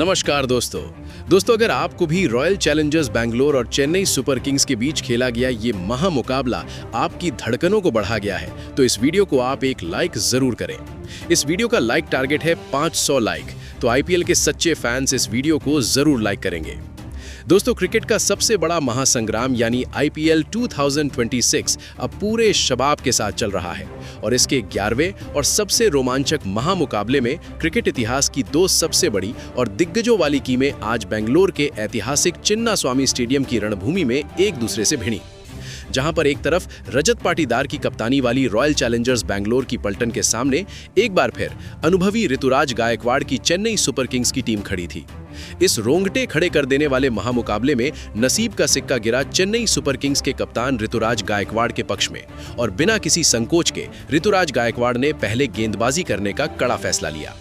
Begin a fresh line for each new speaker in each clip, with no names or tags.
नमस्कार दोस्तों अगर आपको भी रॉयल चैलेंजर्स बैंगलोर और चेन्नई सुपर किंग्स के बीच खेला गया ये महामुकाबला आपकी धड़कनों को बढ़ा गया है तो इस वीडियो को आप एक लाइक जरूर करें। इस वीडियो का लाइक टारगेट है 500 लाइक, तो आईपीएल के सच्चे फैंस इस वीडियो को जरूर लाइक करेंगे। दोस्तों क्रिकेट का सबसे बड़ा महासंग्राम यानी आईपीएल 2026 अब पूरे शबाब के साथ चल रहा है और इसके 11वें और सबसे रोमांचक महामुकाबले में क्रिकेट इतिहास की दो सबसे बड़ी और दिग्गजों वाली टीमें आज बेंगलोर के ऐतिहासिक चिन्नास्वामी स्टेडियम की रणभूमि में एक दूसरे से भिड़ी। जहां पर एक तरफ रजत पाटीदार की कप्तानी वाली रॉयल चैलेंजर्स बैंगलोर की पलटन के सामने एक बार फिर अनुभवी ऋतुराज गायकवाड़ की चेन्नई सुपर किंग्स की टीम खड़ी थी। इस रोंगटे खड़े कर देने वाले महामुकाबले में नसीब का सिक्का गिरा चेन्नई सुपर किंग्स के कप्तान ऋतुराज गायकवाड़ के पक्ष में और बिना किसी संकोच के ऋतुराज गायकवाड़ ने पहले गेंदबाजी करने का कड़ा फैसला लिया।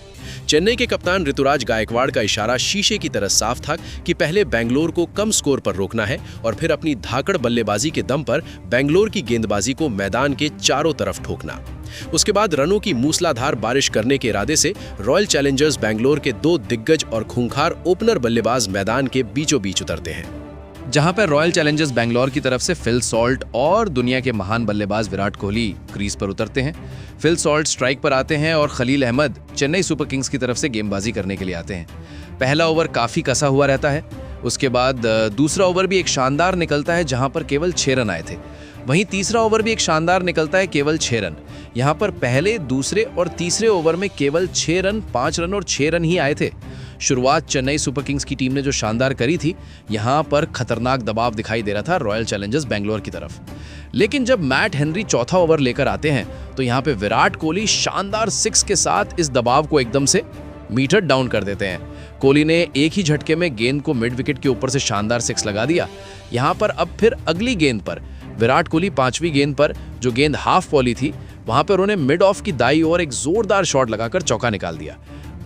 चेन्नई के कप्तान ऋतुराज गायकवाड़ का इशारा शीशे की तरह साफ था कि पहले बेंगलोर को कम स्कोर पर रोकना है और फिर अपनी धाकड़ बल्लेबाजी के दम पर बेंगलोर की गेंदबाजी को मैदान के चारों तरफ ठोकना। उसके बाद रनों की मूसलाधार बारिश करने के इरादे से रॉयल चैलेंजर्स बैंगलोर के दो दिग्गज और खूंखार ओपनर बल्लेबाज मैदान के बीचों बीच उतरते हैं।
जहां पर रॉयल चैलेंजर्स बैंगलोर की तरफ से फिल सॉल्ट और दुनिया के महान बल्लेबाज विराट कोहली क्रीज पर उतरते हैं। फिल सॉल्ट स्ट्राइक पर आते हैं और खलील अहमद चेन्नई सुपर किंग्स की तरफ से गेंदबाजी करने के लिए आते हैं। पहला ओवर काफी कसा हुआ रहता है। उसके बाद दूसरा ओवर भी एक शानदार निकलता है जहां पर केवल 6 रन आए थे। वहीं तीसरा ओवर भी एक शानदार निकलता है, केवल 6 रन। यहाँ पर पहले, दूसरे और तीसरे ओवर में केवल 6 रन, 5 रन और 6 रन ही आए थे। शुरुआत चेन्नई सुपर किंग्स की टीम ने जो शानदार करी थी, यहाँ पर खतरनाक दबाव दिखाई दे रहा था रॉयल चैलेंजर्स बैंगलोर की तरफ। लेकिन जब मैट हेनरी चौथा ओवर लेकर आते हैं तो यहाँ पे विराट कोहली शानदार 6 के साथ इस दबाव को एकदम से मीटर डाउन कर देते हैं। कोहली ने एक ही झटके में गेंद को मिड विकेट के ऊपर से शानदार 6 लगा दिया। यहाँ पर अब फिर अगली गेंद पर विराट कोहली 5वीं गेंद पर, जो गेंद हाफ वॉली थी, वहां पर उन्होंने मिड ऑफ की दाई ओर एक जोरदार शॉट लगाकर चौका निकाल दिया।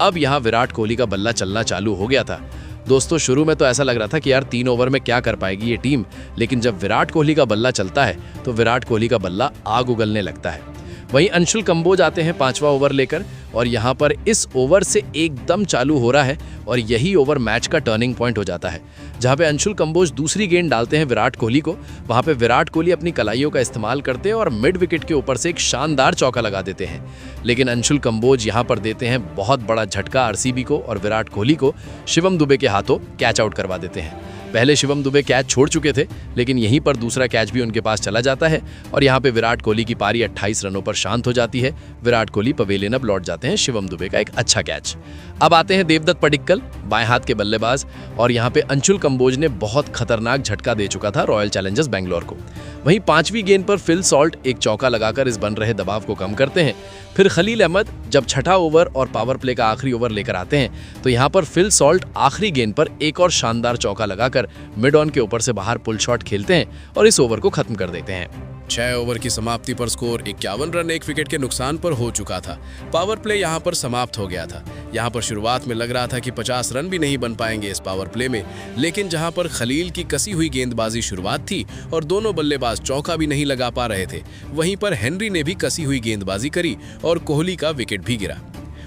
अब यहां विराट कोहली का बल्ला चलना चालू हो गया था। दोस्तों शुरू में तो ऐसा लग रहा था कि यार 3 ओवर में क्या कर पाएगी ये टीम, लेकिन जब विराट कोहली का बल्ला चलता है तो विराट कोहली का बल्ला आग उगलने लगता है। वहीं अंशुल कंबोज आते हैं 5वां ओवर लेकर और यहाँ पर इस ओवर से एकदम चालू हो रहा है और यही ओवर मैच का टर्निंग पॉइंट हो जाता है। जहाँ पे अंशुल कंबोज दूसरी गेंद डालते हैं विराट कोहली को, वहाँ पे विराट कोहली अपनी कलाइयों का इस्तेमाल करते हैं और मिड विकेट के ऊपर से एक शानदार चौका लगा देते हैं। लेकिन अंशुल कंबोज यहाँ पर देते हैं बहुत बड़ा झटका आरसीबी को और विराट कोहली को शिवम दुबे के हाथों कैच आउट करवा देते हैं। पहले शिवम दुबे कैच छोड़ चुके थे, लेकिन यहीं पर दूसरा कैच भी उनके पास चला जाता है और यहाँ पे विराट कोहली की पारी 28 रनों पर शांत हो जाती है। विराट कोहली पवेलियन अब लौट जाते हैं। शिवम दुबे का एक अच्छा कैच। अब आते हैं देवदत्त पडिक्कल, बाएं हाथ के बल्लेबाज, और यहाँ पे अंशुल कंबोज ने बहुत खतरनाक झटका दे चुका था रॉयल चैलेंजर्स बैंगलोर को। वहीं 5वीं गेंद पर फिल सॉल्ट एक चौका लगाकर इस बन रहे दबाव को कम करते हैं। फिर खलील अहमद जब छठा ओवर और पावर प्ले का आखिरी ओवर लेकर आते हैं तो यहाँ पर फिल सॉल्ट आखिरी गेंद पर एक और शानदार चौका लगाकर मिड ऑन के ऊपर से बाहर पुल शॉट खेलते हैं और इस ओवर को खत्म कर देते हैं।
6 ओवर की समाप्ति पर स्कोर 51 रन 1 विकेट के नुकसान पर हो चुका था। पावर प्ले यहां पर समाप्त हो गया था। यहां पर शुरुआत में लग रहा था कि 50 रन भी नहीं बन पाएंगे इस पावर प्ले में, लेकिन जहां पर खलील की कसी हुई गेंदबाजी शुरुआत थी और दोनों बल्लेबाज चौका भी नहीं लगा पा रहे थे, वहीं पर हेनरी ने भी कसी हुई गेंदबाजी करी और कोहली का विकेट भी गिरा।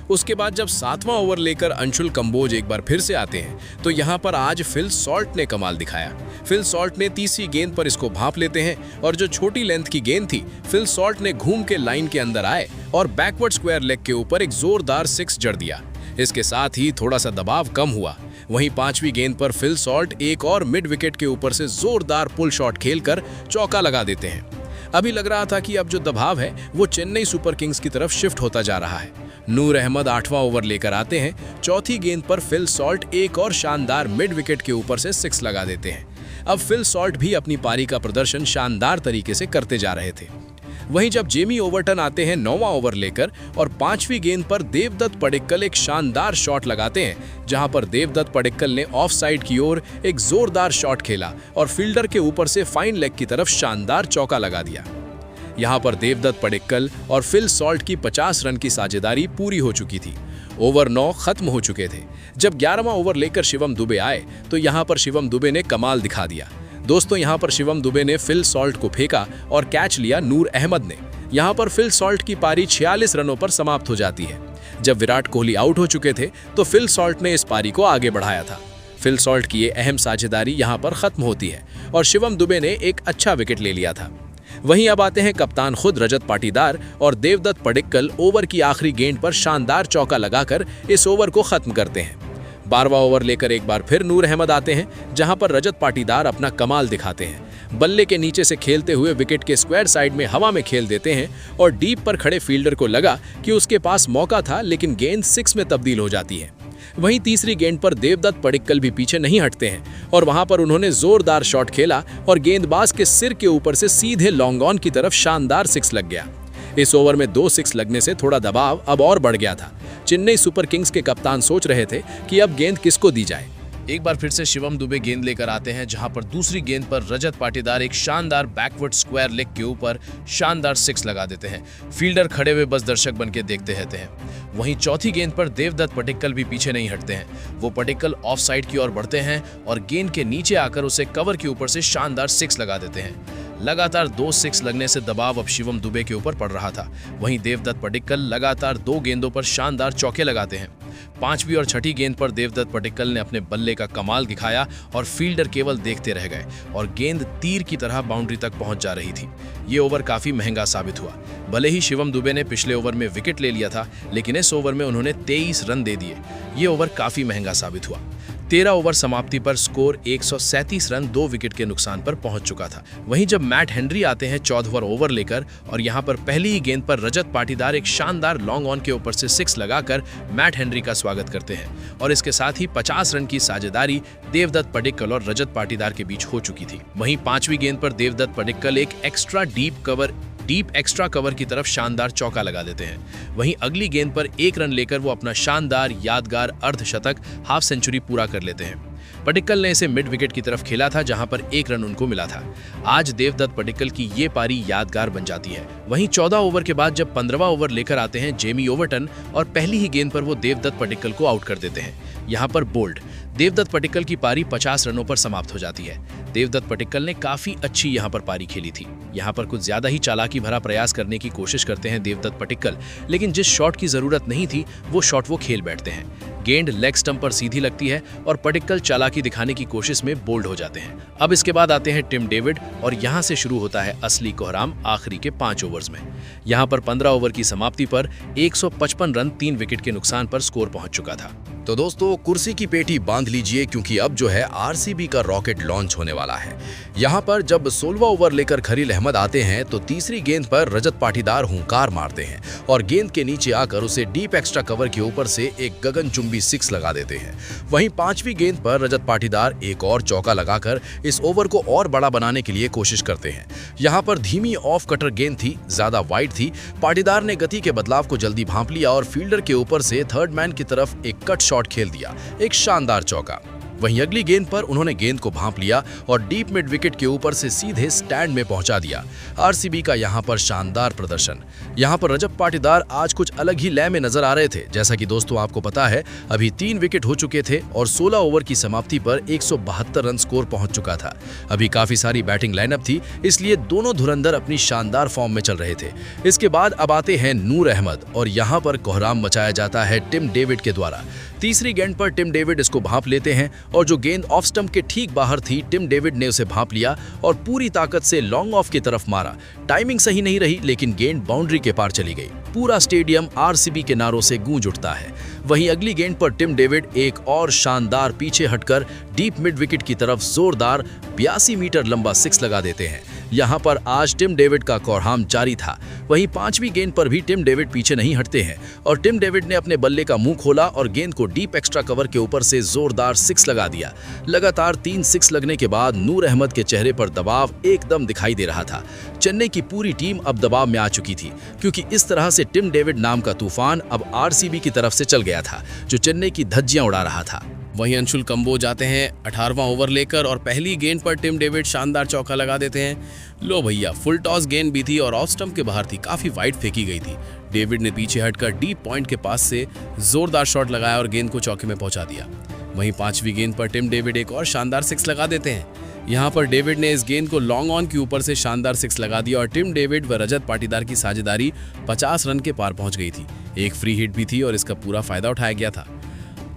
उसके बाद जब 7वां ओवर लेकर अंशुल कंबोज एक बार फिर से आते हैं तो यहाँ पर आज फिल सॉल्ट ने कमाल दिखाया। फिल सॉल्ट ने तीसरी गेंद पर इसको भांप लेते हैं और जो छोटी लेंथ की गेंद थी, फिल सॉल्ट ने घूम के लाइन के अंदर आए और बैकवर्ड स्क्वायर लेग के ऊपर एक जोरदार 6 जड़ दिया। इसके साथ ही थोड़ा सा दबाव कम हुआ। वहीं 5वीं गेंद पर फिल सॉल्ट एक और मिड विकेट के ऊपर से जोरदार पुल शॉट खेलकर चौका लगा देते हैं। अभी लग रहा था कि अब जो दबाव है वो चेन्नई सुपर किंग्स की तरफ शिफ्ट होता जा रहा है। नूर अहमद 8वां ओवर लेकर आते हैं। चौथी गेंद पर फिल सॉल्ट एक और शानदार मिड विकेट के ऊपर से 6 लगा देते हैं। अब फिल सॉल्ट भी अपनी पारी का प्रदर्शन शानदार तरीके से करते जा रहे थे। वहीं जब जेमी ओवर्टन आते हैं 9वां ओवर लेकर और 5वीं गेंद पर देवदत्त पडिक्कल एक शानदार शॉट लगाते हैं, जहां पर देवदत्त पडिक्कल ने ऑफ साइड की ओर एक जोरदार शॉट खेला और फील्डर के ऊपर से फाइन लेग की तरफ शानदार चौका लगा दिया। यहाँ पर देवदत्त पडिक्कल और फिल सॉल्ट की 50 रन की साझेदारी पूरी हो चुकी थी। ओवर 9 खत्म हो चुके थे। जब 11वां ओवर लेकर शिवम दुबे आए तो यहाँ पर शिवम दुबे ने कमाल दिखा दिया। दोस्तों यहाँ पर शिवम दुबे ने फिल सॉल्ट को फेंका और कैच लिया नूर अहमद ने। यहाँ पर फिल सॉल्ट की पारी 46 रनों पर समाप्त हो जाती है। जब विराट कोहली आउट हो चुके थे तो फिल सॉल्ट ने इस पारी को आगे बढ़ाया था। फिल सॉल्ट की ये अहम साझेदारी यहां पर खत्म होती है और शिवम दुबे ने एक अच्छा विकेट ले लिया था। वहीं अब आते हैं कप्तान खुद रजत पाटीदार और देवदत्त पडिक्कल ओवर की आखिरी गेंद पर शानदार चौका लगाकर इस ओवर को खत्म करते हैं। 12वां ओवर लेकर एक बार फिर नूर अहमद आते हैं, जहां पर रजत पाटीदार अपना कमाल दिखाते हैं। बल्ले के नीचे से खेलते हुए विकेट के स्क्वायर साइड में हवा में खेल देते हैं और डीप पर खड़े फील्डर को लगा कि उसके पास मौका था, लेकिन गेंद 6 में तब्दील हो जाती है। वहीं तीसरी गेंद पर देवदत्त पडिक्कल भी पीछे नहीं हटते हैं और वहां पर उन्होंने जोरदार शॉट खेला और गेंदबाज के सिर के ऊपर से सीधे लॉन्ग ऑन की तरफ शानदार 6 लग गया। इस ओवर में 2 6 लगने से थोड़ा दबाव अब और बढ़ गया था। चेन्नई सुपर किंग्स के कप्तान सोच रहे थे कि अब गेंद किसको दी जाए।
एक बार फिर से शिवम दुबे गेंद लेकर आते हैं, जहां पर दूसरी गेंद पर रजत पाटीदार एक शानदार बैकवर्ड स्क्वायर लेग के ऊपर शानदार 6 लगा देते हैं। फील्डर खड़े हुए बस दर्शक बनके देखते रहते हैं। वहीं चौथी गेंद पर देवदत्त पडिक्कल भी पीछे नहीं हटते हैं। वो पडिक्कल ऑफ साइड की ओर बढ़ते हैं और गेंद के नीचे आकर उसे कवर के ऊपर से शानदार 6 लगा देते हैं। लगातार 2 6 लगने से दबाव अब शिवम दुबे के ऊपर पड़ रहा था। वहीं देवदत्त पडिक्कल लगातार 2 गेंदों पर शानदार चौके लगाते हैं। 5वीं और 6ठी गेंद पर देवदत्त पडिक्कल ने अपने बल्ले का कमाल दिखाया और फील्डर केवल देखते रह गए और गेंद तीर की तरह बाउंड्री तक पहुंच जा रही थी। ये ओवर काफी महंगा साबित हुआ। भले ही शिवम दुबे ने पिछले ओवर में विकेट ले लिया था, लेकिन इस ओवर में उन्होंने 23 रन दे दिए। ये ओवर काफी महंगा साबित हुआ। 13 ओवर समाप्ति पर स्कोर 137 रन 2 विकेट के नुकसान पर पहुंच चुका था। वहीं जब मैट हेनरी आते हैं 14वां ओवर लेकर और यहां पर पहली ही गेंद पर रजत पाटीदार एक शानदार लॉन्ग ऑन के ऊपर से 6 लगाकर मैट हेनरी का स्वागत करते हैं और इसके साथ ही 50 रन की साझेदारी देवदत्त पडिक्कल और रजत पाटीदार के बीच हो चुकी थी। वहीं 5वीं गेंद पर देवदत्त पडिक्कल एक डीप एक्स्ट्रा कवर की तरफ शानदार चौका लगा देते हैं। वहीं अगली गेंद पर 1 रन लेकर वो अपना शानदार यादगार अर्धशतक हाफ सेंचुरी पूरा कर लेते हैं। पडिक्कल ने इसे मिड विकेट की तरफ खेला था, जहां पर 1 रन उनको मिला था। आज देवदत्त पडिक्कल की ये पारी यादगार बन जाती है। वहीं 14 ओवर के बाद जब 15वां ओवर लेकर आते हैं जेमी ओवरटन और पहली ही गेंद पर वो देवदत्त पडिक्कल को आउट कर देते हैं। यहाँ पर बोल्ड देवदत्त पडिक्कल की पारी 50 रनों पर समाप्त हो जाती है। देवदत्त पडिक्कल ने काफी अच्छी यहाँ पर पारी खेली थी। यहाँ पर कुछ ज्यादा ही चालाकी भरा प्रयास करने की कोशिश करते हैं देवदत्त पडिक्कल, लेकिन जिस शॉट की जरूरत नहीं थी वो शॉट वो खेल बैठते हैं। गेंद लेग स्टंप पर सीधी लगती है और पडिक्कल चालाकी दिखाने की कोशिश में बोल्ड हो जाते हैं। अब इसके बाद आते हैं टिम डेविड और यहाँ से शुरू होता है असली कोहराम आखिरी के 5 ओवर्स में। यहाँ पर 15 ओवर की समाप्ति पर 155 रन 3 विकेट के नुकसान पर स्कोर पहुंच चुका था।
तो दोस्तों कुर्सी की पेटी बांध लीजिए, क्योंकि अब जो है आरसीबी का रॉकेट लॉन्च होने वाला है। यहाँ पर जब 16वां ओवर लेकर खलील अहमद आते हैं तो तीसरी गेंद पर रजत पाटीदार हुंकार मारते हैं और गेंद के नीचे आकर उसे डीप एक्स्ट्रा कवर के ऊपर से एक गगनचुंबी 6 लगा देते हैं। वहीं 5वीं गेंद पर रजत पाटीदार एक और चौका लगाकर इस ओवर को और बड़ा बनाने के लिए कोशिश करते हैं। यहाँ पर धीमी ऑफ कटर गेंद थी, ज्यादा वाइड थी। पाटीदार ने गति के बदलाव को जल्दी भांप लिया और फील्डर के ऊपर से थर्ड मैन की तरफ एक कट शॉट खेल दिया, एक शानदार चौका। वहीं अगली गेंद पर उन्होंने गेंद को भांप लिया और डीप मिड विकेट के ऊपर से सीधे स्टैंड में पहुंचा दिया। आरसीबी का यहां पर शानदार प्रदर्शन। यहां पर रजत पाटीदार आज कुछ अलग ही लय में नजर आ रहे थे। जैसा कि दोस्तों आपको पता है, अभी 3 विकेट हो चुके थे और 16 ओवर की समाप्ति पर 172 रन स्कोर पहुंच चुका था। अभी काफी सारी बैटिंग लाइनअप थी, इसलिए दोनों धुरंधर अपनी शानदार फॉर्म में चल रहे थे। इसके बाद अब आते हैं नूर अहमद और यहाँ पर कोहराम मचाया जाता है टिम डेविड के द्वारा। तीसरी गेंद पर टिम डेविड इसको भांप लेते हैं और जो गेंद ऑफ स्टंप के ठीक बाहर थी, टिम डेविड ने उसे भांप लिया और पूरी ताकत से लॉन्ग ऑफ की तरफ मारा। टाइमिंग सही नहीं रही, लेकिन गेंद बाउंड्री के पार चली गई। पूरा स्टेडियम आरसीबी के नारों से गूंज उठता है। वहीं अगली गेंद पर टिम डेविड एक और शानदार पीछे हटकर डीप मिड विकेट की तरफ जोरदार 82 मीटर लंबा 6 लगा देते हैं। यहाँ पर आज टिम डेविड का कोहराम जारी था। वहीं 5वीं गेंद पर भी टिम डेविड पीछे नहीं हटते हैं और टिम डेविड ने अपने बल्ले का मुंह खोला और गेंद को डीप एक्स्ट्रा कवर के ऊपर से जोरदार 6 लगा दिया। लगातार 3 6 लगने के बाद नूर अहमद के चेहरे पर दबाव एकदम दिखाई दे रहा था। चेन्नई की पूरी टीम अब दबाव में आ चुकी थी, क्योंकि इस तरह से टिम डेविड नाम का तूफान अब आरसीबी की तरफ से चल गया था, जो चेन्नई की धज्जियां उड़ा रहा था। वहीं अंशुल कंबोज जाते हैं 18वां ओवर लेकर और पहली गेंद पर टिम डेविड शानदार चौका लगा देते हैं। लो भैया, फुल टॉस गेंद भी थी और ऑफ स्टंप के बाहर थी, काफी वाइड फेंकी गई थी। डेविड ने पीछे हटकर डीप पॉइंट के पास से जोरदार शॉट लगाया और गेंद को चौके में पहुंचा दिया। वहीं 5वीं गेंद पर टिम डेविड एक और शानदार 6 लगा देते हैं। यहाँ पर डेविड ने इस गेंद को लॉन्ग ऑन के ऊपर से शानदार 6 लगा दिया और टिम डेविड व रजत पाटीदार की साझेदारी 50 रन के पार पहुंच गई थी। एक फ्री हिट भी थी और इसका पूरा फायदा उठाया गया था।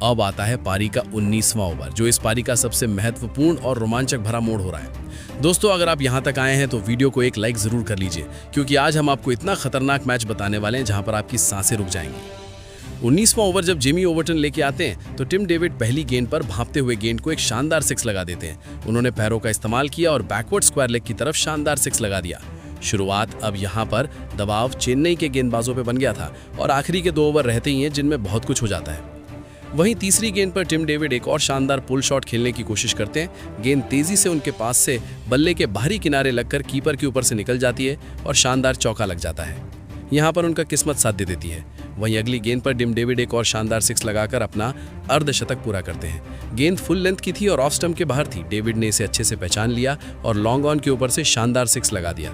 अब आता है पारी का 19वां ओवर, जो इस पारी का सबसे महत्वपूर्ण और रोमांचक भरा मोड़ हो रहा है। दोस्तों, अगर आप यहाँ तक आए हैं तो वीडियो को एक लाइक जरूर कर लीजिए, क्योंकि आज हम आपको इतना खतरनाक मैच बताने वाले हैं जहां पर आपकी सांसें रुक जाएंगी। 19वां ओवर जब जिमी ओवर्टन लेके आते हैं तो टिम डेविड पहली गेंद पर भांपते हुए गेंद को एक शानदार 6 लगा देते हैं। उन्होंने पैरों का इस्तेमाल किया और बैकवर्ड स्क्वायर लेग की तरफ शानदार 6 लगा दिया। शुरुआत अब यहाँ पर दबाव चेन्नई के गेंदबाजों पे बन गया था और आखिरी के 2 ओवर रहते ही हैं जिनमें बहुत कुछ हो जाता है। वहीं तीसरी गेंद पर टिम डेविड एक और शानदार पुल शॉट खेलने की कोशिश करते हैं। गेंद तेजी से उनके पास से बल्ले के बाहरी किनारे लगकर कीपर के ऊपर से निकल जाती है और शानदार चौका लग जाता है। यहाँ पर उनका किस्मत साथ दे देती है। वहीं अगली गेंद पर टिम डेविड एक और शानदार 6 लगाकर अपना अर्धशतक पूरा करते हैं। गेंद फुल लेंथ की थी और ऑफ स्टंप के बाहर थी। डेविड ने इसे अच्छे से पहचान लिया और लॉन्ग ऑन के ऊपर से शानदार 6 लगा दिया।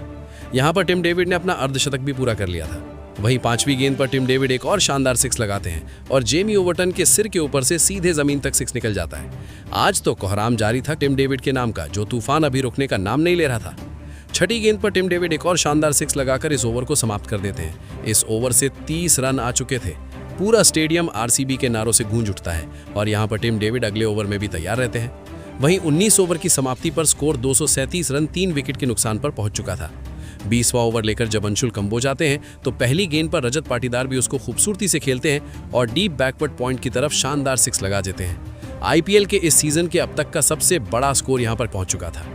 यहाँ पर टिम डेविड ने अपना अर्धशतक भी पूरा कर लिया था। वहीं 5वीं गेंद पर टिम डेविड एक और शानदार 6 लगाते हैं और जेमी ओवर्टन के सिर के ऊपर से सीधे जमीन तक 6 निकल जाता है। आज तो कोहराम जारी था टिम डेविड के नाम का, जो तूफान अभी रुकने का नाम नहीं ले रहा था। छठी गेंद पर टिम डेविड एक और शानदार 6 लगाकर इस ओवर को समाप्त कर देते हैं। इस ओवर से 30 रन आ चुके थे। पूरा स्टेडियम आरसीबी के नारों से गूंज उठता है और यहाँ पर टिम डेविड अगले ओवर में भी तैयार रहते हैं। वहीं 19 ओवर की समाप्ति पर स्कोर 237 रन 3 विकेट के नुकसान पर पहुंच चुका था। 20वां ओवर लेकर जब अंशुल कंबोज आते हैं तो पहली गेंद पर रजत पाटीदार भी उसको खूबसूरती से खेलते हैं और डीप बैकवर्ड पॉइंट की तरफ शानदार 6 लगा देते हैं। आईपीएल के इस सीजन के अब तक का सबसे बड़ा स्कोर यहाँ पर पहुंच चुका था।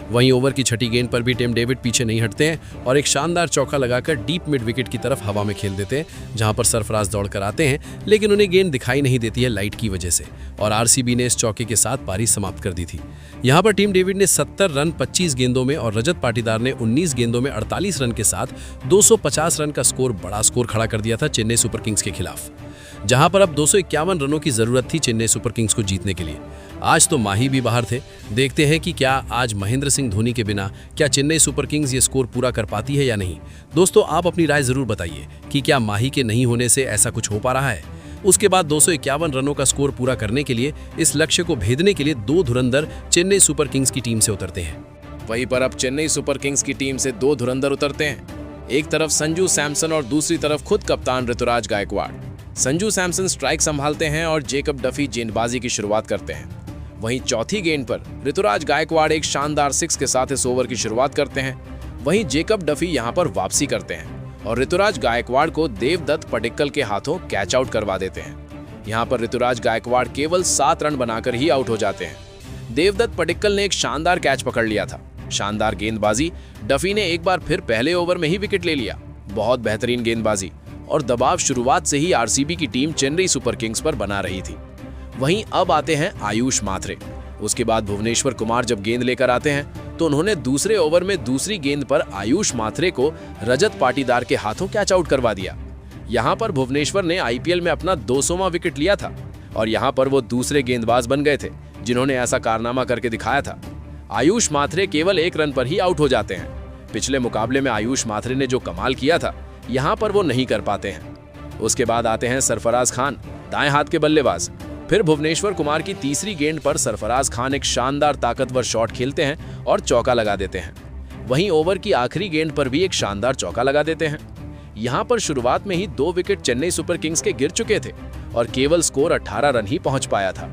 वहीं ओवर की छठी गेंद पर भी टिम डेविड पीछे नहीं हटते हैं और एक शानदार चौका लगाकर डीप मिड विकेट की तरफ हवा में खेल देते हैं, जहां पर सरफराज दौड़कर आते हैं, लेकिन उन्हें गेंद दिखाई नहीं देती है लाइट की वजह से और आरसीबी ने इस चौके के साथ पारी समाप्त कर दी थी। यहां पर टिम डेविड ने 70 रन 25 गेंदों में और रजत पाटीदार ने 19 गेंदों में 48 रन के साथ 250 रन का बड़ा स्कोर खड़ा कर दिया था चेन्नई सुपर किंग्स के खिलाफ, जहां पर अब 251 रनों की जरूरत थी चेन्नई सुपर किंग्स को जीतने के लिए। आज तो माही भी बाहर थे। देखते हैं कि क्या आज महेंद्र सिंह धोनी के बिना क्या चेन्नई सुपर किंग्स ये स्कोर पूरा कर पाती है या नहीं। दोस्तों, आप अपनी राय जरूर बताइए कि क्या माही के नहीं होने से ऐसा कुछ हो पा रहा है। उसके बाद 251 रनों का स्कोर पूरा करने के लिए इस लक्ष्य को भेदने के लिए 2 धुरंधर चेन्नई सुपर किंग्स की टीम से उतरते हैं।
वहीं पर अब चेन्नई सुपर किंग्स की टीम से 2 धुरंधर उतरते हैं। एक तरफ संजू सैमसन और दूसरी तरफ खुद कप्तान ऋतुराज गायकवाड़। संजू सैमसन स्ट्राइक संभालते हैं और जेकब डफी गेंदबाजी की शुरुआत करते हैं। वहीं चौथी गेंद पर ऋतुराज गायकवाड़ एक शानदार 6 के साथ इस ओवर की शुरुआत करते हैं। वहीं जेकब डफी यहां पर वापसी करते हैं और ऋतुराज गायकवाड़ को देवदत्त पडिक्कल के हाथों कैच आउट करवा देते हैं। यहां पर ऋतुराज गायकवाड़ केवल 7 रन बनाकर ही आउट हो जाते हैं। देवदत्त पडिक्कल ने एक शानदार कैच पकड़ लिया था। शानदार गेंदबाजी, डफी ने एक बार फिर पहले ओवर में ही विकेट ले लिया। बहुत बेहतरीन गेंदबाजी और दबाव शुरुआत से ही आरसीबी की टीम चेन्नई सुपर किंग्स पर बना रही थी। वहीं अब आते हैं आयुष माथरे। उसके बाद भुवनेश्वर कुमार जब गेंद लेकर आते हैं तो उन्होंने दूसरे ओवर में दूसरी गेंद पर आयुष माथरे को रजत पाटीदार के हाथों कैच आउट करवा दिया। यहां पर भुवनेश्वर ने आईपीएल में अपना 200वां विकेट लिया था और यहां पर वो दूसरे गेंदबाज बन गए थे जिन्होंने ऐसा कारनामा करके दिखाया था। आयुष माथरे केवल 1 रन पर ही आउट हो जाते हैं। पिछले मुकाबले में आयुष माथरे ने जो कमाल किया था, यहाँ पर वो नहीं कर पाते हैं। उसके बाद आते हैं सरफराज खान, दाएं हाथ के बल्लेबाज। फिर भुवनेश्वर कुमार की तीसरी गेंद पर सरफराज खान एक शानदार ताकतवर शॉट खेलते हैं और चौका लगा देते हैं। वहीं ओवर की आखिरी गेंद पर भी एक शानदार चौका लगा देते हैं। यहाँ पर शुरुआत में ही 2 विकेट चेन्नई सुपर किंग्स के गिर चुके थे और केवल स्कोर 18 रन ही पहुंच पाया था।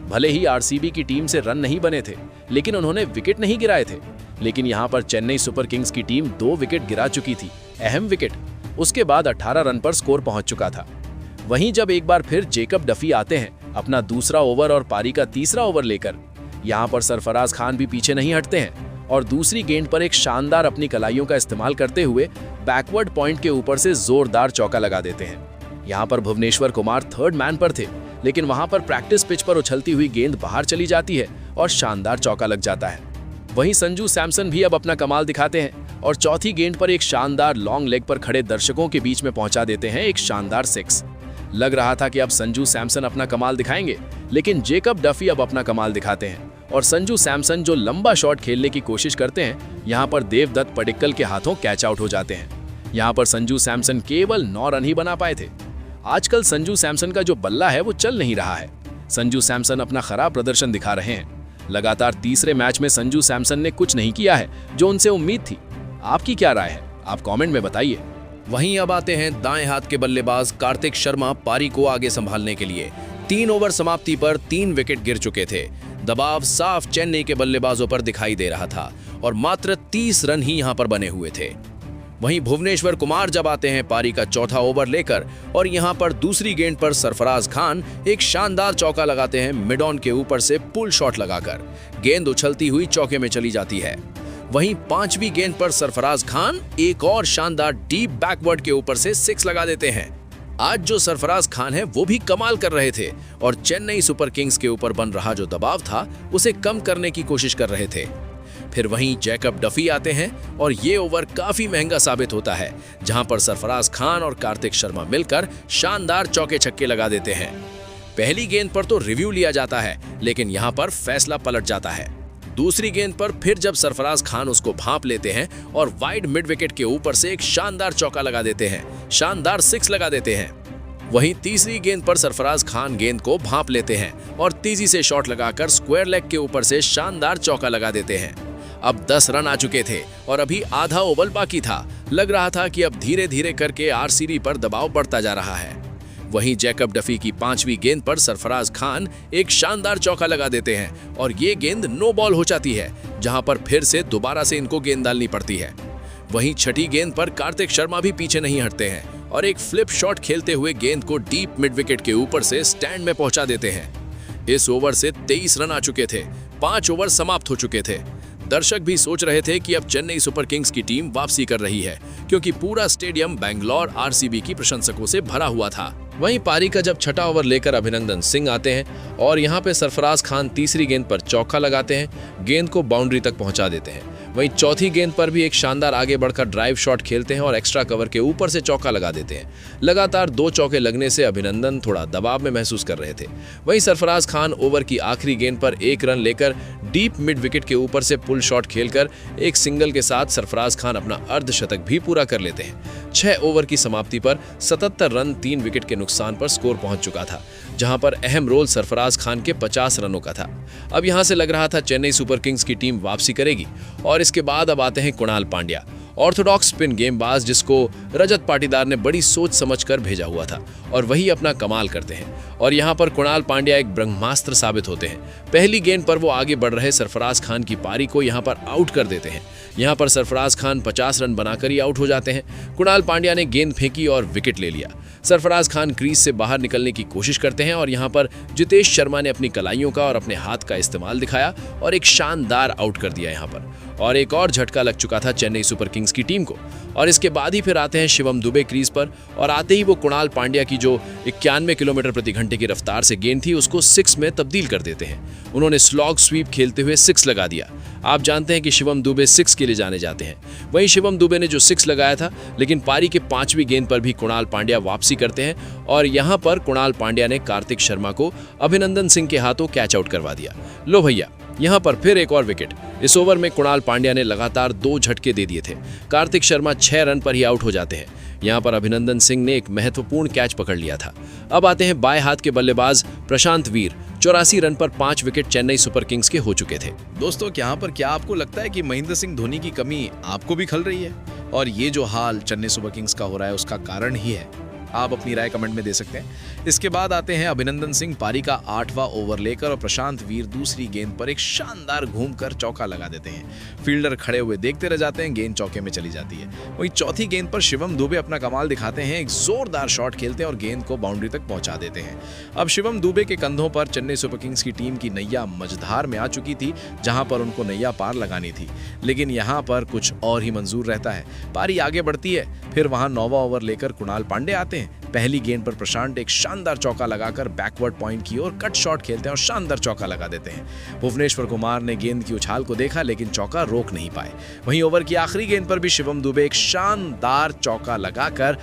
भले ही आरसीबी की टीम से रन नहीं बने थे, लेकिन उन्होंने विकेट नहीं गिराए थे। लेकिन यहाँ पर चेन्नई सुपर किंग्स की टीम 2 विकेट गिरा चुकी थी, अहम विकेट। उसके बाद 18 रन पर स्कोर पहुंच चुका था। वहीं जब एक बार फिर जेकब डफी आते हैं अपना दूसरा ओवर और पारी का तीसरा ओवर लेकर, यहाँ पर सरफराज खान भी पीछे नहीं हटते हैं और दूसरी गेंद पर एक शानदार अपनी कलाइयों का इस्तेमाल करते हुए बैकवर्ड पॉइंट के ऊपर से जोरदार चौका लगा देते हैं। यहाँ पर भुवनेश्वर कुमार थर्ड मैन पर थे, लेकिन वहां पर प्रैक्टिस पिच पर उछलती हुई गेंद बाहर चली जाती है और शानदार चौका लग जाता है। वहीं संजू सैमसन भी अब अपना कमाल दिखाते हैं और चौथी गेंद पर एक शानदार लॉन्ग लेग पर खड़े दर्शकों के बीच में पहुंचा देते हैं एक शानदार 6। लग रहा था कि अब संजू सैमसन अपना कमाल दिखाएंगे, लेकिन जेकब डफी अब अपना कमाल दिखाते हैं और संजू सैमसन जो लंबा शॉट खेलने की कोशिश करते हैं, यहाँ पर देवदत्त पडिक्कल के हाथों कैच आउट हो जाते हैं। यहाँ पर संजू सैमसन केवल 9 रन ही बना पाए थे। आजकल संजू सैमसन का जो बल्ला है वो चल नहीं रहा है। संजू सैमसन अपना खराब प्रदर्शन दिखा रहे हैं।
लगातार तीसरे मैच में संजू सैमसन ने कुछ नहीं किया है जो उनसे उम्मीद थी। आपकी क्या राय है, आप कमेंट में बताइए।
वहीं अब आते हैं दाएं हाथ के बल्लेबाज कार्तिक शर्मा पारी को आगे संभालने के लिए। 3 ओवर समाप्ति पर 3 विकेट गिर चुके थे। दबाव साफ चेन्नई के बल्लेबाजों पर दिखाई दे रहा था और मात्र 30 रन ही यहां पर बने हुए थे। वहीं भुवनेश्वर कुमार जब आते हैं पारी का चौथा ओवर लेकर और यहां पर दूसरी गेंद पर सरफराज खान एक शानदार चौका लगाते हैं मिड ऑन के ऊपर से पुल शॉट लगाकर। गेंद उछलती हुई चौके में चली जाती है। वहीं 5वीं गेंद पर सरफराज खान एक और शानदार डीप बैकवर्ड के ऊपर से 6 लगा देते हैं। आज जो सरफराज खान है वो भी कमाल कर रहे थे और चेन्नई सुपर किंग्स के ऊपर बन रहा जो दबाव था उसे कम करने की कोशिश कर रहे थे। फिर वहीं जैकब डफी आते हैं और ये ओवर काफी महंगा साबित होता है, जहां पर सरफराज खान और कार्तिक शर्मा मिलकर शानदार चौके छक्के लगा देते हैं। पहली गेंद पर तो रिव्यू लिया जाता है, लेकिन यहां पर फैसला पलट जाता है। दूसरी गेंद पर फिर जब सरफराज खान उसको भांप लेते हैं और वाइड मिड विकेट के ऊपर से एक शानदार चौका लगा देते हैं, शानदार 6 लगा देते हैं। वहीं तीसरी गेंद पर सरफराज खान गेंद को भांप लेते हैं और तेजी से शॉट लगाकर स्क्वायर लेग के ऊपर से शानदार चौका लगा देते हैं। अब 10 रन आ चुके थे और अभी आधा ओवर बाकी था। लग रहा था कि अब धीरे धीरे करके आरसीबी पर दबाव बढ़ता जा रहा है। वहीं जैकब डफी की 5वीं गेंद पर सरफराज खान एक शानदार चौका लगा देते हैं और ये गेंद नो बॉल हो जाती है, जहां पर फिर से दोबारा से इनको गेंद डालनी पड़ती है। वहीं छठी गेंद पर कार्तिक शर्मा भी पीछे नहीं हटते हैं और एक फ्लिप शॉट खेलते हुए गेंद को डीप मिड विकेट के ऊपर से स्टैंड में पहुंचा देते हैं। इस ओवर से 23 रन आ चुके थे। 5 ओवर समाप्त हो चुके थे। दर्शक भी सोच रहे थे कि अब चेन्नई सुपर किंग्स की टीम वापसी कर रही है, क्योंकि पूरा स्टेडियम बैंगलोर आरसीबी की प्रशंसकों से भरा हुआ था।
वहीं पारी का जब छठा ओवर लेकर अभिनंदन सिंह आते हैं और यहां पे सरफराज खान तीसरी गेंद पर चौका लगाते हैं, गेंद को बाउंड्री तक पहुंचा देते हैं। वहीं चौथी गेंद पर भी एक शानदार आगे बढ़कर ड्राइव शॉट खेलते हैं और एक्स्ट्रा कवर के ऊपर से चौका लगा देते हैं। लगातार 2 चौके लगने से अभिनंदन थोड़ा दबाव में महसूस कर रहे थे। वहीं सरफराज खान ओवर की आखिरी गेंद पर 1 रन लेकर डीप मिड विकेट के ऊपर से पुल शॉट खेलकर एक सिंगल के साथ सरफराज खान अपना अर्धशतक भी पूरा कर लेते हैं। 6 ओवर की समाप्ति पर 77 रन 3 विकेट के नुकसान पर स्कोर पहुंच चुका था, जहां पर अहम रोल सरफराज खान के 50 रनों का था। अब यहां से लग रहा था चेन्नई सुपर किंग्स की टीम वापसी करेगी। और इसके बाद अब आते हैं कुणाल पांड्या, ऑर्थोडॉक्स स्पिन गेंदबाज जिसको रजत पाटीदार ने बड़ी सोच समझकर भेजा हुआ था, और वही अपना कमाल करते हैं। और यहां पर कुणाल पांड्या एक ब्रह्मास्त्र साबित होते हैं। पहली गेंद पर वो आगे बढ़ रहे सरफराज खान की पारी को यहां पर आउट कर देते हैं। यहां पर सरफराज खान 50 रन बनाकर ही आउट हो जाते हैं। कुणाल पांड्या ने गेंद फेंकी और विकेट ले लिया। सरफराज खान क्रीज से बाहर निकलने की कोशिश करते हैं और यहां पर जितेश शर्मा ने अपनी कलाइयों का और अपने हाथ का इस्तेमाल दिखाया और एक शानदार आउट कर दिया यहां पर। और एक और झटका लग चुका था चेन्नई सुपर किंग्स की टीम को। और इसके बाद ही फिर आते हैं शिवम दुबे क्रीज पर, और आते ही वो कुणाल पांड्या की जो 91 किलोमीटर प्रति घंटे की रफ्तार से गेंद थी उसको 6 में तब्दील कर देते हैं। उन्होंने स्लॉग स्वीप खेलते हुए 6 लगा दिया। आप जानते हैं कि शिवम दुबे 6 के लिए जाने जाते हैं। वहीं शिवम दुबे ने जो 6 लगाया था, लेकिन पारी के 5वीं गेंद पर भी कुणाल पांड्या वापसी करते हैं और यहां पर कुणाल पांड्या ने कार्तिक शर्मा को अभिनंदन सिंह के हाथों कैच आउट करवा दिया। लो भैया, यहां पर फिर एक और विकेट। इस ओवर में कुणाल पांड्या ने लगातार 2 झटके दे दिए थे। कार्तिक शर्मा 6 रन पर ही आउट हो जाते हैं। यहां पर अभिनंदन सिंह ने एक महत्वपूर्ण कैच पकड़ लिया था। अब आते हैं बाएं हाथ के बल्लेबाज प्रशांत वीर। 84 रन पर 5 विकेट चेन्नई सुपर किंग्स के हो चुके थे।
दोस्तों, यहाँ पर क्या आपको लगता है कि महेंद्र सिंह धोनी की कमी आपको भी खल रही है और ये जो हाल चेन्नई सुपर किंग्स का हो रहा है उसका कारण ही है? आप अपनी राय कमेंट में दे सकते हैं। इसके बाद आते हैं अभिनंदन सिंह पारी का 8वां ओवर लेकर और प्रशांत वीर दूसरी गेंद पर एक शानदार घूमकर चौका लगा देते हैं। फील्डर खड़े हुए देखते रह जाते हैं, गेंद चौके में चली जाती है। वहीं चौथी गेंद पर शिवम दुबे अपना कमाल दिखाते हैं, एक जोरदार शॉट खेलते हैं और गेंद को बाउंड्री तक पहुंचा देते हैं। अब शिवम दुबे के कंधों पर चेन्नई सुपर किंग्स की टीम की नैया मझधार में आ चुकी थी, जहां पर उनको नैया पार लगानी थी, लेकिन यहां पर कुछ और ही मंजूर रहता है। पारी आगे बढ़ती है। फिर वहां 9वां ओवर लेकर कुणाल पांड्या आते हैं। पहली गेंद पर प्रशांत एक शानदार चौका लगाकर बैकवर्ड पॉइंट की ओर कट शॉट खेलते हैं और शानदार चौका लगा देते हैं। भुवनेश्वर कुमार ने गेंद की उछाल को देखा, लेकिन चौका रोक नहीं पाए। वहीं ओवर की आखिरी गेंद पर भी शिवम दुबे एक शानदार चौका लगाकर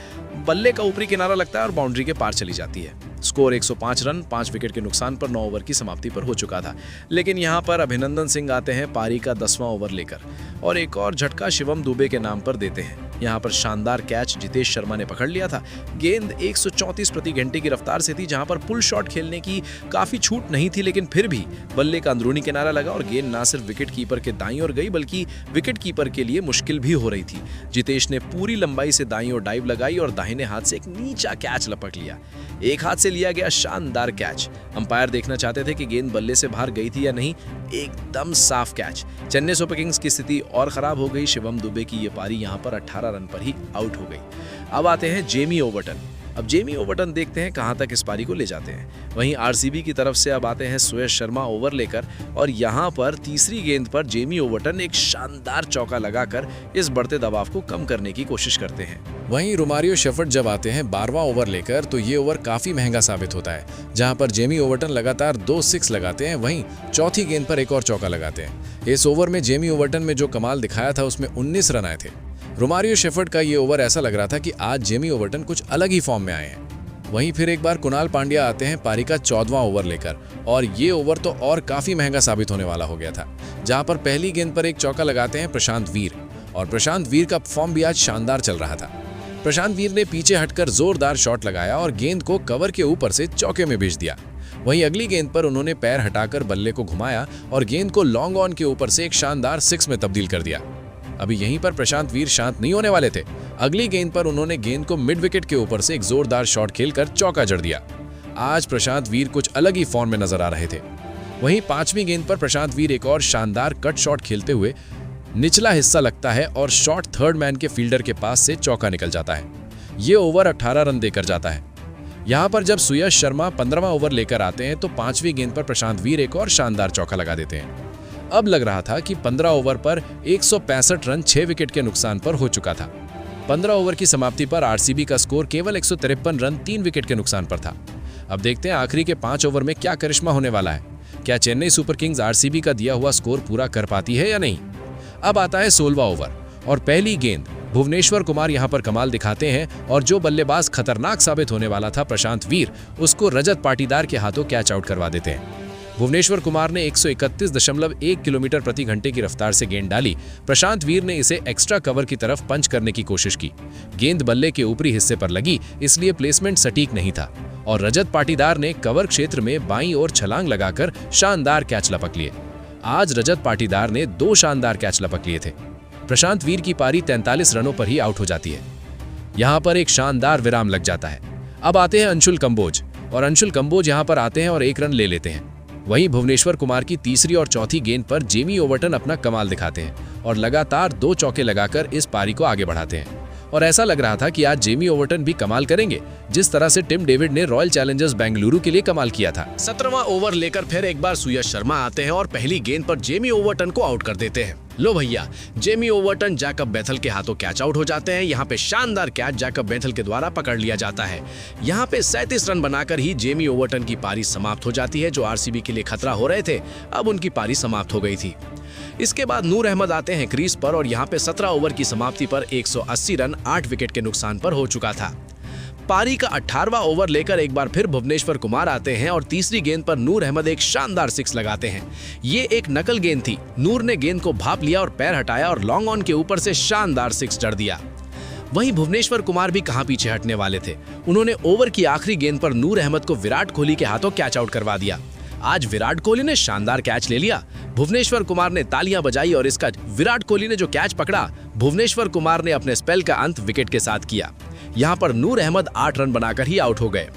बल्ले का ऊपरी किनारा लगता है और बाउंड्री के पार चली जाती है।
स्कोर 105 रन 5 विकेट के नुकसान पर 9 ओवर की समाप्ति पर हो चुका था। लेकिन यहां पर अभिनंदन सिंह आते हैं पारी का 10वां ओवर लेकर और एक और झटका शिवम दुबे के नाम पर देते हैं। यहां पर शानदार कैच जितेश शर्मा ने पकड़ लिया था। गेंद 134 प्रति घंटे की रफ्तार से थी, जहां पर पुल शॉट खेलने की काफी छूट नहीं थी, लेकिन फिर भी बल्ले का अंदरूनी किनारा लगा और गेंद ना सिर्फ विकेट कीपर के दाईं ओर गई बल्कि विकेट कीपर के लिए मुश्किल भी हो रही थी। जितेश ने पूरी लंबाई से दाईं ओर डाइव लगाई और दाहिने हाथ से एक नीचा कैच लपक लिया। एक हाथ से लिया गया शानदार कैच। अंपायर देखना चाहते थे कि गेंद बल्ले से बाहर गई थी या नहीं, एकदम साफ कैच। चेन्नई सुपर किंग्स की स्थिति और खराब हो गई। शिवम दुबे की ये पारी यहां पर 18 रन पर ही आउट हो गई। अब आते हैं जेमी ओवर्टन। अब जेमी ओवर्टन देखते हैं कहां तक इस पारी को ले जाते हैं। वहीं आरसीबी की तरफ से अब आते हैं सुयश शर्मा ओवर लेकर और यहां पर तीसरी गेंद पर जेमी ओवर्टन एक शानदार चौका लगाकर इस बढ़ते दबाव को कम करने की कोशिश करते हैं।
वहीं रोमारियो शेफर्ड जब आते हैं 12वां ओवर लेकर तो ये ओवर काफी महंगा साबित होता है, जहां पर जेमी ओवर्टन लगातार 2 सिक्स लगाते हैं। वहीं चौथी गेंद पर एक और चौका लगाते हैं। इस ओवर में जेमी ओवर्टन में जो कमाल दिखाया था उसमें 19 रन आए थे। रोमारियो शेफर्ड का ये ओवर ऐसा लग रहा था कि आज जेमी ओवर्टन कुछ अलग ही फॉर्म में आए हैं। वहीं फिर एक बार कुणाल पांड्या आते हैं पारी का 14वां ओवर लेकर और ये ओवर तो और काफी महंगा साबित होने वाला हो गया था, जहां पर पहली गेंद पर एक चौका लगाते हैं प्रशांत वीर और प्रशांत वीर का फॉर्म भी आज शानदार चल रहा था। प्रशांत वीर ने पीछे हटकर जोरदार शॉट लगाया और गेंद को कवर के ऊपर से चौके में भेज दिया। वहीं अगली गेंद पर उन्होंने पैर हटाकर बल्ले को घुमाया और गेंद को लॉन्ग ऑन के ऊपर से एक शानदार 6 में तब्दील कर दिया। अभी यहीं पर प्रशांत वीर शांत नहीं होने वाले थे। अगली गेंद पर उन्होंने गेंद को मिड विकेट के ऊपर से एक जोरदार शॉट खेलकर चौका जड़ दिया। आज प्रशांत वीर कुछ अलग ही फॉर्म में नजर आ रहे थे। वहीं 5वीं गेंद पर प्रशांत वीर एक और शानदार कट शॉट खेलते हुए निचला हिस्सा लगता है और शॉट थर्ड मैन के फील्डर के पास से चौका निकल जाता है। ये ओवर 18 रन देकर जाता है। यहां पर जब सुयश शर्मा 15वां ओवर लेकर आते हैं तो 5वीं गेंद पर प्रशांत वीर एक और शानदार चौका लगा देते हैं। अब लग रहा था कि 15 ओवर पर 165 रन 6 विकेट के नुकसान पर हो चुका था। 15 ओवर की समाप्ति पर आरसीबी का स्कोर केवल 153 रन 3 विकेट के नुकसान पर था। अब देखते हैं आखिरी के 5 ओवर में क्या करिश्मा होने वाला है। क्या चेन्नई सुपर किंग्स आरसीबी का दिया हुआ स्कोर पूरा कर पाती है या नहीं। अब आता है 16वां ओवर और पहली गेंद भुवनेश्वर कुमार यहां पर कमाल दिखाते हैं और जो बल्लेबाज खतरनाक साबित होने वाला था प्रशांत वीर, उसको रजत पाटीदार के हाथों कैच आउट करवा देते हैं। भुवनेश्वर कुमार ने 131.1 किलोमीटर प्रति घंटे की रफ्तार से गेंद डाली। प्रशांत वीर ने इसे एक्स्ट्रा कवर की तरफ पंच करने की कोशिश की। गेंद बल्ले के ऊपरी हिस्से पर लगी, इसलिए प्लेसमेंट सटीक नहीं था और रजत पाटीदार ने कवर क्षेत्र में बाईं ओर छलांग लगाकर शानदार कैच लपक लिए। आज रजत पाटीदार ने 2 शानदार कैच लपक लिए थे। प्रशांत वीर की पारी 43 रनों पर ही आउट हो जाती है। यहां पर एक शानदार विराम लग जाता है। अब आते हैं अंशुल कंबोज और अंशुल कंबोज यहां पर आते हैं और 1 रन ले लेते हैं। वहीं भुवनेश्वर कुमार की तीसरी और चौथी गेंद पर जेमी ओवर्टन अपना कमाल दिखाते हैं और लगातार 2 चौके लगाकर इस पारी को आगे बढ़ाते हैं। और ऐसा लग रहा था कि आज जेमी ओवर्टन भी कमाल करेंगे, जिस तरह से टिम डेविड ने रॉयल चैलेंजर्स बेंगलुरु के लिए कमाल किया था। 17वां ओवर लेकर फिर एक बार सुयश शर्मा आते हैं और पहली गेंद पर जेमी ओवर्टन को आउट कर देते हैं। लो भैया, जेमी ओवर्टन जैकब बेथल के हाथों कैच आउट हो जाते हैं। यहाँ पे शानदार कैच जैकब बेथल के द्वारा पकड़ लिया जाता है। यहाँ पे 37 रन बनाकर ही जेमी ओवर्टन की पारी समाप्त हो जाती है। जो आरसीबी के लिए खतरा हो रहे थे, अब उनकी पारी समाप्त हो गई थी। इसके बाद नूर अहमद आते हैं क्रीज पर और यहाँ पे 17 ओवर की समाप्ति पर 180 रन 8 विकेट के नुकसान पर हो चुका था। पारी का 18वां ओवर लेकर एक बार फिर भुवनेश्वर कुमार आते हैं और तीसरी गेंद पर नूर अहमद एक शानदार 6 लगाते हैं। ये एक नकल गेंद थी। नूर ने गेंद को भाप लिया और पैर हटाया और लॉन्ग ऑन के ऊपर से शानदार 6 जड़ दिया। वहीं भुवनेश्वर कुमार भी कहां पीछे हटने वाले थे। उन्होंने ओवर की आखिरी गेंद पर नूर अहमद को विराट कोहली के हाथों कैच आउट करवा दिया। आज विराट कोहली ने शानदार कैच ले लिया। भुवनेश्वर कुमार ने तालियां बजाई और इसका विराट कोहली ने जो कैच पकड़ा, भुवनेश्वर कुमार ने अपने स्पेल का अंत विकेट के साथ किया। यहां पर नूर अहमद 8 रन बनाकर ही आउट हो गए।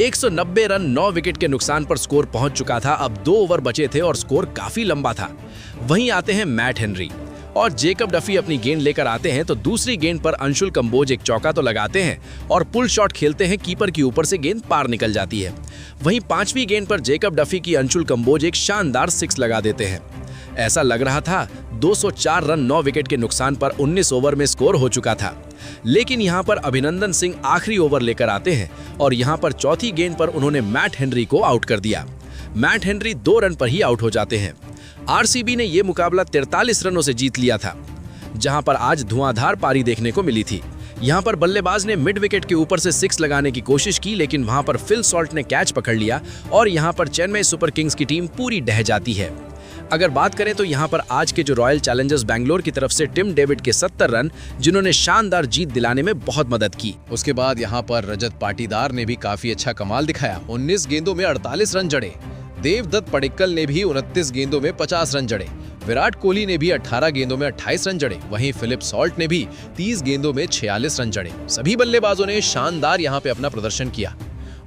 190 रन 9 विकेट के नुकसान पर स्कोर पहुंच चुका था। अब 2 ओवर बचे थे और स्कोर काफी लंबा था। वहीं आते हैं मैट हेनरी और जेकब डफी अपनी गेंद लेकर आते हैं तो दूसरी गेंद पर अंशुल कंबोज एक चौका तो लगाते हैं और पुल शॉट खेलते हैं। कीपर के ऊपर से गेंद पार निकल जाती है। वहीं 5वीं गेंद पर जेकब डफी की अंशुल कंबोज एक शानदार 6 लगा देते हैं। ऐसा लग रहा था 204 रन 9 विकेट के नुकसान पर 19 ओवर में स्कोर हो चुका था। लेकिन यहां पर अभिनंदन सिंह आखिरी ओवर लेकर आते हैं और यहां पर चौथी गेंद पर उन्होंने मैट हेनरी को आउट कर दिया। मैट हेनरी 2 रन पर ही आउट हो जाते हैं। आरसीबी ने यह मुकाबला 43 रनों से जीत लिया था, जहां पर आज धुआंधार पारी देखने को मिली थी।
यहाँ पर बल्लेबाज ने मिड विकेट के ऊपर से 6 लगाने की कोशिश की, लेकिन वहां पर फिल सॉल्ट ने कैच पकड़ लिया और यहाँ पर चेन्नई सुपर किंग्स की टीम पूरी ढह जाती है। अगर बात करें तो यहाँ पर आज के जो रॉयल चैलेंजर्स बैंगलोर की तरफ से टिम डेविड के 70 रन, जिन्होंने शानदार जीत दिलाने में बहुत मदद की।
उसके बाद यहाँ पर रजत पाटीदार ने भी काफी अच्छा कमाल दिखाया। 19 गेंदों में 48 रन जड़े। देवदत्त पडिक्कल ने भी 29 गेंदों में 50 रन जड़े। विराट कोहली ने भी 18 गेंदों में 28 रन जड़े। वहीं फिलिप सॉल्ट ने भी 30 गेंदों में 46 रन जड़े। सभी बल्लेबाजों ने शानदार यहाँ पे अपना प्रदर्शन किया।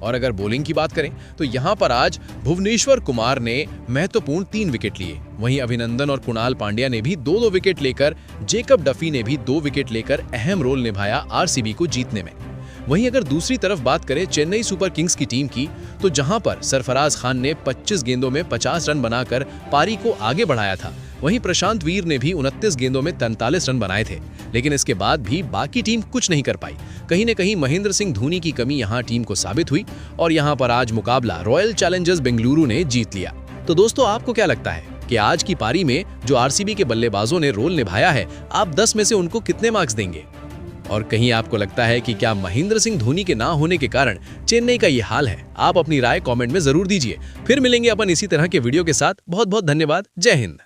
और अगर बॉलिंग की बात करें तो यहाँ पर आज भुवनेश्वर कुमार ने महत्वपूर्ण 3 विकेट लिए। वहीं अभिनंदन और कुणाल पांड्या ने भी 2-2 विकेट लेकर, जेकब डफी ने भी 2 विकेट लेकर अहम रोल निभाया आरसीबी को जीतने में। वहीं अगर दूसरी तरफ बात करें चेन्नई सुपर किंग्स की टीम की, तो जहां पर सरफराज खान ने 25 गेंदों में 50 रन बनाकर पारी को आगे बढ़ाया था, वहीं प्रशांत वीर ने भी 29 गेंदों में 43 रन बनाए थे। लेकिन इसके बाद भी बाकी टीम कुछ नहीं कर पाई। कहीं न कहीं महेंद्र सिंह धोनी की कमी यहां टीम को साबित हुई और यहां पर आज मुकाबला रॉयल चैलेंजर्स बेंगलुरु ने जीत लिया। तो दोस्तों, आपको क्या लगता है कि आज की पारी में जो आरसीबी के बल्लेबाजों ने रोल निभाया है, आप 10 में से उनको कितने मार्क्स देंगे? और कहीं आपको लगता है कि क्या महेंद्र सिंह धोनी के ना होने के कारण चेन्नई का ये हाल है? आप अपनी राय कमेंट में जरूर दीजिए। फिर मिलेंगे अपन इसी तरह के वीडियो के साथ। बहुत बहुत धन्यवाद। जय हिंद।